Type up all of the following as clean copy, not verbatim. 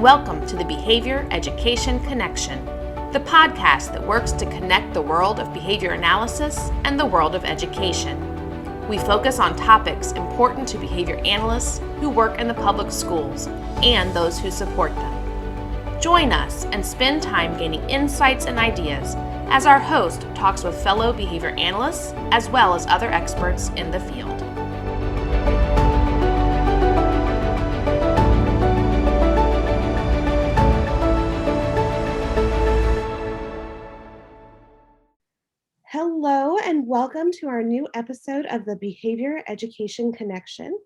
welcome to the Behavior Education Connection, the podcast that works to connect the world of behavior analysis and the world of education. We focus on topics important to behavior analysts who work in the public schools and those who support them. Join us and spend time gaining insights and ideas as our host talks with fellow behavior analysts as well as other experts in the field. Hello and welcome to our new episode of the Behavior Education Connection.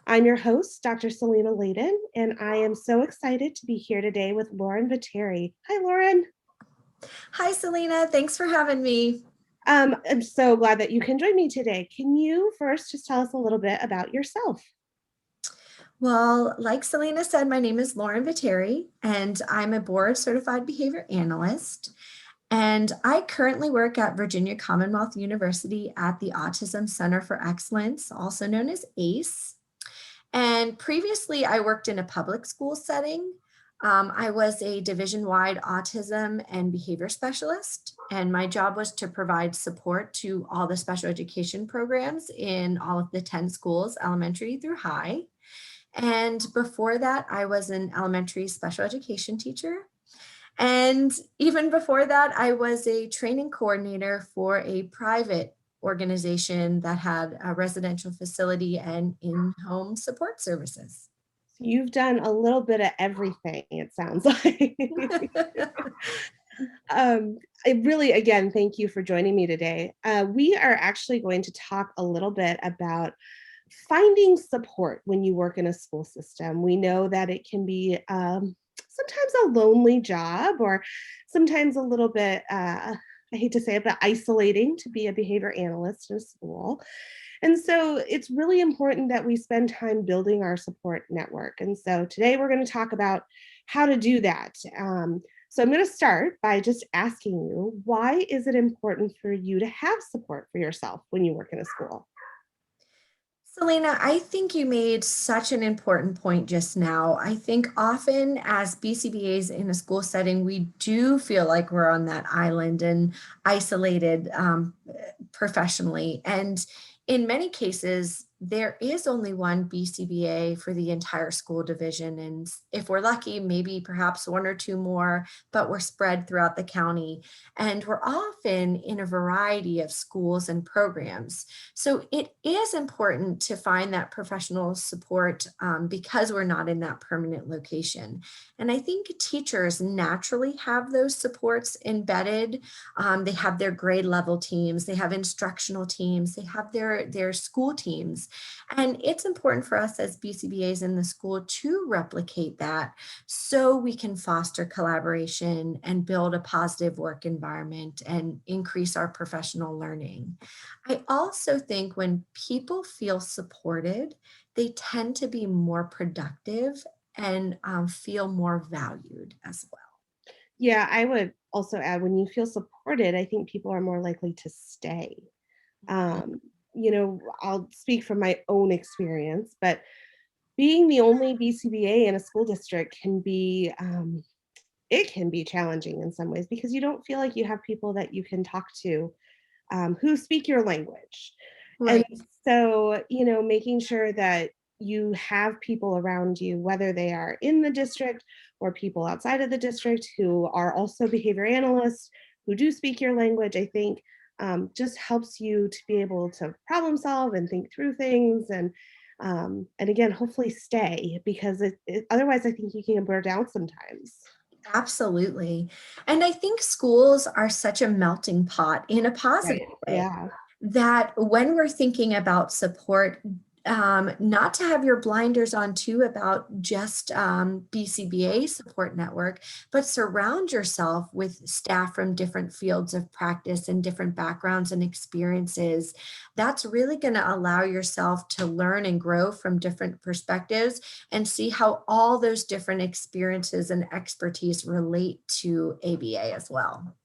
I'm your host, Dr. Selena Layden, and I am so excited to be here today with Lauren Vetere. Hi, Lauren. Hi, Selena. Thanks for having me. I'm so glad that you can join me today. Can you first just tell us a little bit about yourself? Well, like Selena said, my name is Lauren Vetere, and I'm a Board Certified Behavior Analyst. And I currently work at Virginia Commonwealth University at the Autism Center for Excellence, also known as ACE. And previously, I worked in a public school setting. I was a division-wide autism and behavior specialist, and my job was to provide support to all the special education programs in all of the 10 schools, elementary through high. And before that, I was an elementary special education teacher. And even before that, I was a training coordinator for a private organization that had a residential facility and in-home support services. You've done a little bit of everything, it sounds like. Again, thank you for joining me today. We are actually going to talk a little bit about finding support when you work in a school system. We know that it can be sometimes a lonely job, or sometimes a little bit, I hate to say it, but isolating to be a behavior analyst in a school. And so it's really important that we spend time building our support network. And so today we're going to talk about how to do that. So I'm going to start by just asking you, why is it important for you to have support for yourself when you work in a school? Selena, I think you made such an important point just now. I think often as BCBAs in a school setting, we do feel like we're on that island and isolated professionally. And in many cases, there is only one BCBA for the entire school division. And if we're lucky, maybe perhaps one or two more, but we're spread throughout the county. And we're often in a variety of schools and programs. So it is important to find that professional support because we're not in that permanent location. And I think teachers naturally have those supports embedded. They have their grade level teams, they have instructional teams, they have their school teams. And it's important for us as BCBAs in the school to replicate that so we can foster collaboration and build a positive work environment and increase our professional learning. I also think when people feel supported, they tend to be more productive and feel more valued as well. Yeah, I would also add, when you feel supported, I think people are more likely to stay. I'll speak from my own experience, but being the only BCBA in a school district can be challenging in some ways, because you don't feel like you have people that you can talk to who speak your language. Right. And so, making sure that you have people around you, whether they are in the district or people outside of the district who are also behavior analysts, who do speak your language, I think just helps you to be able to problem solve and think through things, and again, hopefully stay, because otherwise I think you can burn out sometimes. Absolutely. And I think schools are such a melting pot in a positive way. Yeah. That when we're thinking about support, not to have your blinders on too about just BCBA support network, but surround yourself with staff from different fields of practice and different backgrounds and experiences. That's really going to allow yourself to learn and grow from different perspectives and see how all those different experiences and expertise relate to ABA as well.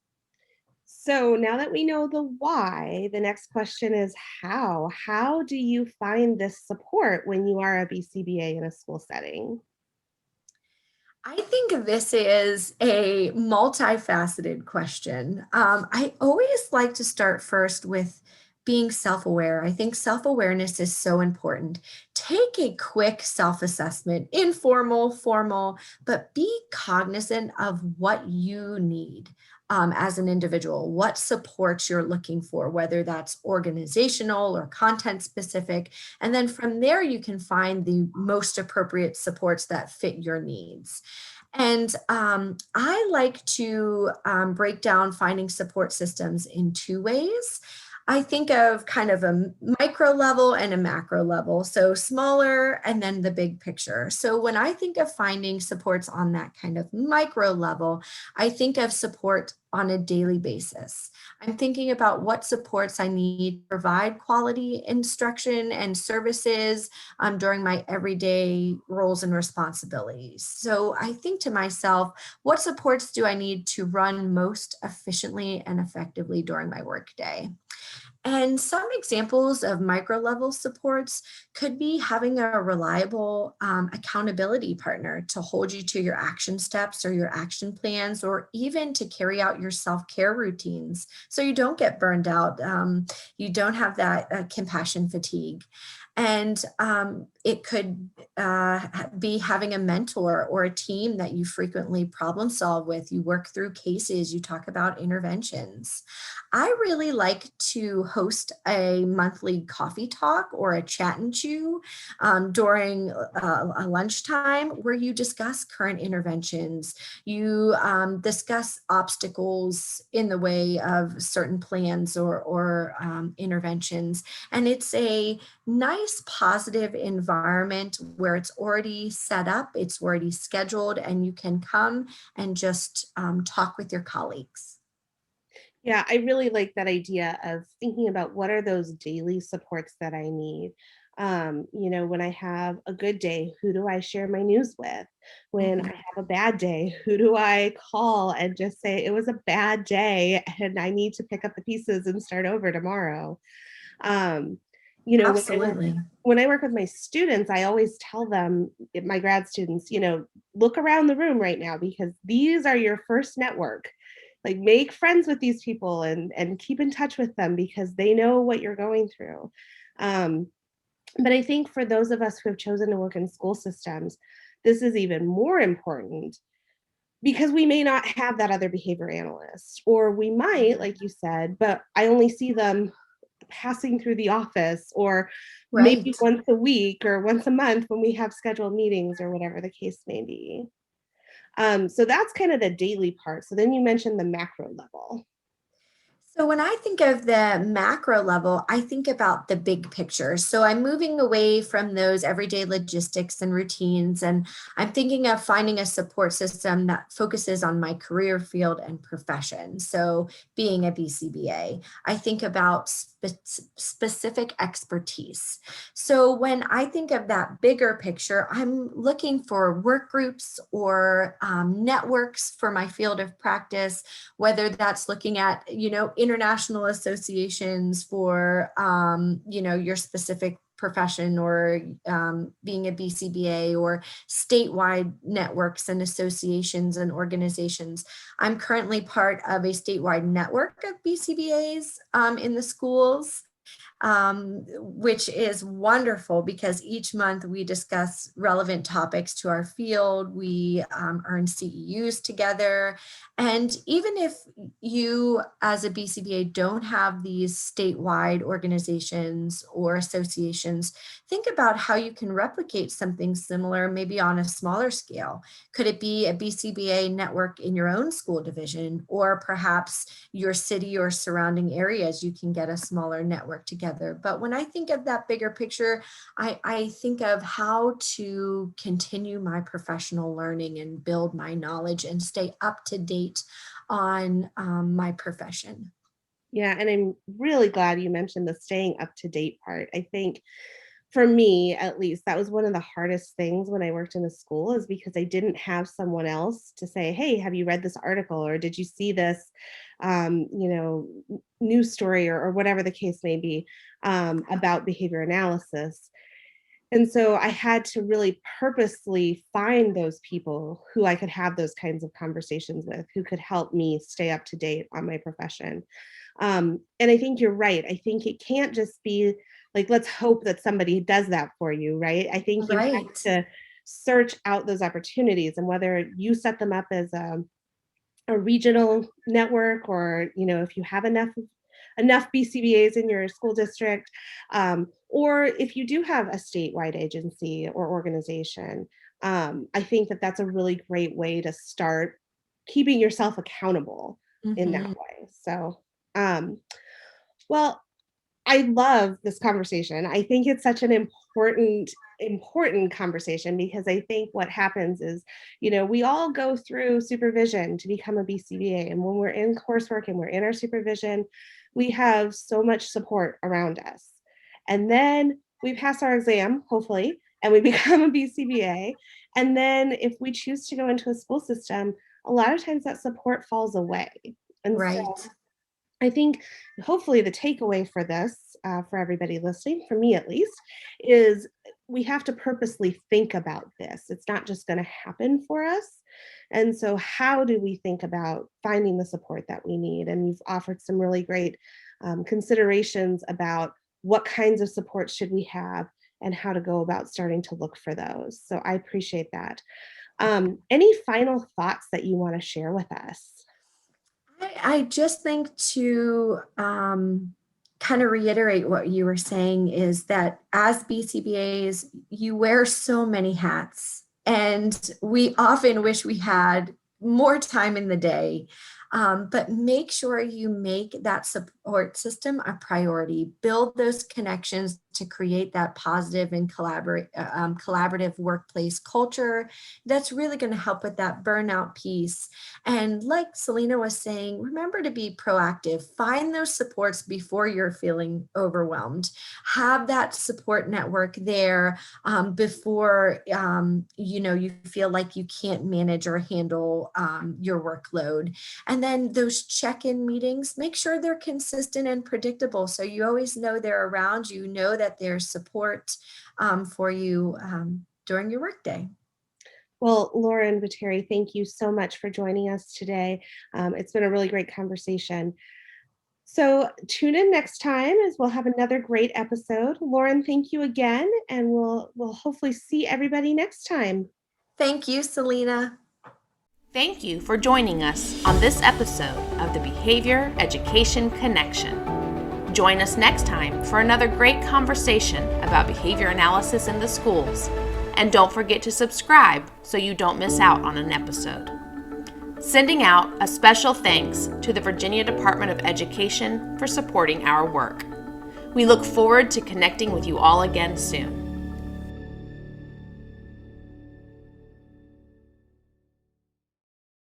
So now that we know the why, the next question is how? How do you find this support when you are a BCBA in a school setting? I think this is a multifaceted question. I always like to start first with being self-aware. I think self-awareness is so important. Take a quick self-assessment, informal, formal, but be cognizant of what you need as an individual, what supports you're looking for, whether that's organizational or content specific. And then from there, you can find the most appropriate supports that fit your needs. And I like to break down finding support systems in two ways. I think of kind of a micro level and a macro level. So smaller and then the big picture. So when I think of finding supports on that kind of micro level, I think of support on a daily basis. I'm thinking about what supports I need to provide quality instruction and services during my everyday roles and responsibilities. So I think to myself, what supports do I need to run most efficiently and effectively during my workday? And some examples of micro level supports could be having a reliable accountability partner to hold you to your action steps or your action plans, or even to carry out your self-care routines so you don't get burned out. You don't have that compassion fatigue. And it could be having a mentor or a team that you frequently problem solve with. You work through cases, you talk about interventions. I really like to host a monthly coffee talk or a chat and chew during a lunchtime where you discuss current interventions. You discuss obstacles in the way of certain plans or interventions. And it's a nice, positive environment where it's already set up, it's already scheduled, and you can come and just talk with your colleagues. Yeah, I really like that idea of thinking about what are those daily supports that I need. When I have a good day, who do I share my news with? When I Mhm. have a bad day, who do I call and just say it was a bad day and I need to pick up the pieces and start over tomorrow? Um, you know, when I work Absolutely. when I work with my students, I always tell them, my grad students, look around the room right now because these are your first network. Like make friends with these people and keep in touch with them because they know what you're going through. Um, but I think for those of us who have chosen to work in school systems, this is even more important because we may not have that other behavior analyst, or we might, like you said, but I only see them passing through the office or maybe Right. once a week or once a month when we have scheduled meetings or whatever the case may be. So that's kind of the daily part. So then you mentioned the macro level. So when I think of the macro level, I think about the big picture. So I'm moving away from those everyday logistics and routines, and I'm thinking of finding a support system that focuses on my career field and profession. So being a BCBA, I think about specific expertise. So when I think of that bigger picture, I'm looking for work groups or networks for my field of practice, whether that's looking at, international associations for, your specific profession, or being a BCBA, or statewide networks and associations and organizations. I'm currently part of a statewide network of BCBAs in the schools, which is wonderful because each month we discuss relevant topics to our field. We earn CEUs together. And even if you, as a BCBA, don't have these statewide organizations or associations, think about how you can replicate something similar, maybe on a smaller scale. Could it be a BCBA network in your own school division, or perhaps your city or surrounding areas? You can get a smaller network together. But when I think of that bigger picture, I think of how to continue my professional learning and build my knowledge and stay up to date on my profession. Yeah, and I'm really glad you mentioned the staying up to date part. I think for me, at least, that was one of the hardest things when I worked in a school is because I didn't have someone else to say, "Hey, have you read this article?" or "Did you see this, news story?" or whatever the case may be about behavior analysis. And so I had to really purposely find those people who I could have those kinds of conversations with, who could help me stay up to date on my profession. And I think you're right. I think it can't just be like, let's hope that somebody does that for you, right? I think you have Right. to search out those opportunities, and whether you set them up as a regional network, or if you have enough BCBAs in your school district, or if you do have a statewide agency or organization, I think that that's a really great way to start keeping yourself accountable in that Mhm. way. So, well, I love this conversation. I think it's such an important conversation, because I think what happens is, we all go through supervision to become a BCBA. And when we're in coursework and we're in our supervision, we have so much support around us. And then we pass our exam, hopefully, and we become a BCBA. And then if we choose to go into a school system, a lot of times that support falls away. And so Right. I think hopefully the takeaway for this, for everybody listening, for me at least, is we have to purposely think about this. It's not just going to happen for us. And so, how do we think about finding the support that we need? And you've offered some really great considerations about what kinds of support should we have and how to go about starting to look for those. So, I appreciate that. Any final thoughts that you want to share with us? I just think to kind of reiterate what you were saying is that as BCBAs, you wear so many hats, and we often wish we had more time in the day. But make sure you make that support system a priority. Build those connections to create that positive and collaborative workplace culture that's really going to help with that burnout piece. And like Selena was saying, remember to be proactive. Find those supports before you're feeling overwhelmed. Have that support network there before you feel like you can't manage or handle your workload. And then those check-in meetings, make sure they're consistent and predictable, so you always know they're around. You know that there's support for you during your workday. Well, Lauren Vetere, thank you so much for joining us today. It's been a really great conversation. So tune in next time, as we'll have another great episode. Lauren, thank you again, and we'll hopefully see everybody next time. Thank you, Selena. Thank you for joining us on this episode of the Behavior Education Connection. Join us next time for another great conversation about behavior analysis in the schools. And don't forget to subscribe so you don't miss out on an episode. Sending out a special thanks to the Virginia Department of Education for supporting our work. We look forward to connecting with you all again soon.